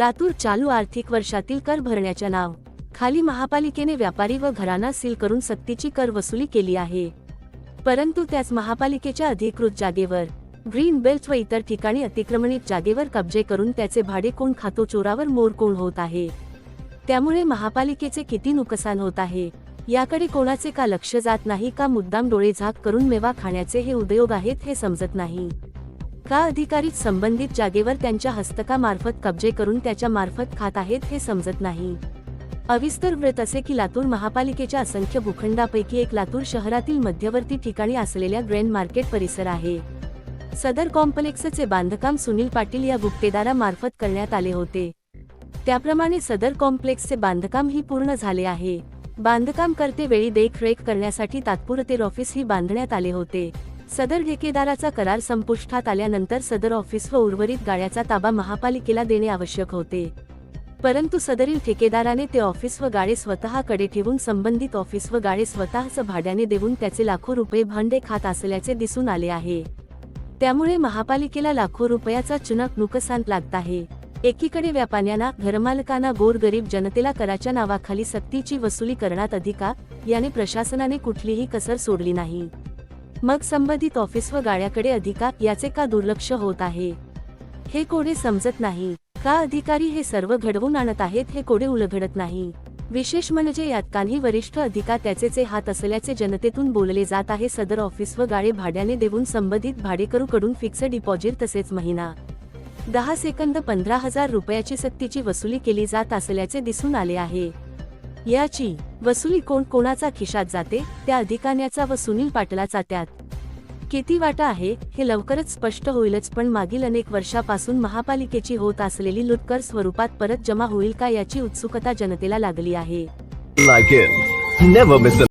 लातूर चालू आर्थिक वर्षातील कर भरण्याच्या नाव खाली महापालिकेने व्यापारी व घरांना सील करून सक्तीची कर वसुली केली आहे. परंतु त्याच महापालिकेच्या अधिकृत जागेवर ग्रीन बेल्ट व इतर ठिकाणी अतिक्रमणित जागेवर कब्जे करून त्याचे भाडे कोण खातो, चोरावर मोर कोण होत आहे. त्यामुळे महापालिकेचे किती नुकसान होत आहे याकडे कोणाचे का लक्ष जात नाही. का मुद्दाम डोळे झाक करून मेवा खाण्याचे हे उद्योग आहेत हे समजत नाही. का अधिकारीच संबंधित जागेवर त्यांच्या हस्तकामार्फत कब्जे करून त्याच्या मार्फत खात आहेत हे समजत नाही. अविस्तर व्रत असे की लातूर महापालिकेच्या असंख्य भूखंडापैकी एक लातूर शहरातील मध्यवर्ती ठिकाणी असलेल्या ग्रँड मार्केट परिसर आहे. सदर कॉम्प्लेक्सचे बांधकाम सुनील पाटील या गुप्तेदारामार्फत करण्यात आले होते. त्याप्रमाणे सदर कॉम्प्लेक्सचे बांधकाम ही पूर्ण झाले आहे. बांधकाम करते वेळी देखरेख करण्यासाठी तात्पुरते ऑफिस ही बांधण्यात आले होते. सदर ठेकेदाराचा करार संपुष्टात आल्यानंतर सदर ऑफिस व उर्वरित गाळ्याचा ताबा महापालिकेला देणे आवश्यक होते. परंतु सदरील ठेकेदाराने ते ऑफिस व गाळे स्वतःकडे ठेवून संबंधित ऑफिस व गाळे स्वतःच भाड्याने देऊन त्याचे लाखो रुपये भांडे खात असल्याचे दिसून आले आहे. त्यामुळे महापालिकेला लाखो रुपयाचा चुनक नुकसान लागत आहे. एकीकडे व्यापाऱ्यांना, घरमालकांना, गोरगरीब जनतेला कराच्या नावाखाली सक्तीची वसुली करण्यात याने प्रशासनाने कुठलीही कसर सोडली नाही. मग संबंधित ऑफिस व गाळ्याकडे याचे का दुर्लक्ष होत आहे हे कोडे समजत नाही. का अधिकारी हे सर्व घडवून आणत आहेत हे कोडे उलगडत नाही. विशेष म्हणजे यात काही वरिष्ठ त्याचेचे हात असल्याचे जनतेतून बोलले जात आहे. सदर ऑफिस व गाळे भाड्याने देऊन संबंधित भाडेकरूकडून फिक्स डिपॉझिट तसेच महिना 10 सेकंद 15,000 रुपयाची सक्तीची वसुली केली जात असल्याचे दिसून आले आहे. याची वसुली कोणाचा खिशात जाते, त्या अधिकाऱ्याचा व सुनील पाटलाचा त्यात किती वाटा आहे हे लवकरच स्पष्ट होईलच. पण मागील अनेक वर्षापासून महापालिकेची होत असलेली लूट कर स्वरूपात परत जमा होईल का याची उत्सुकता जनतेला लागली आहे.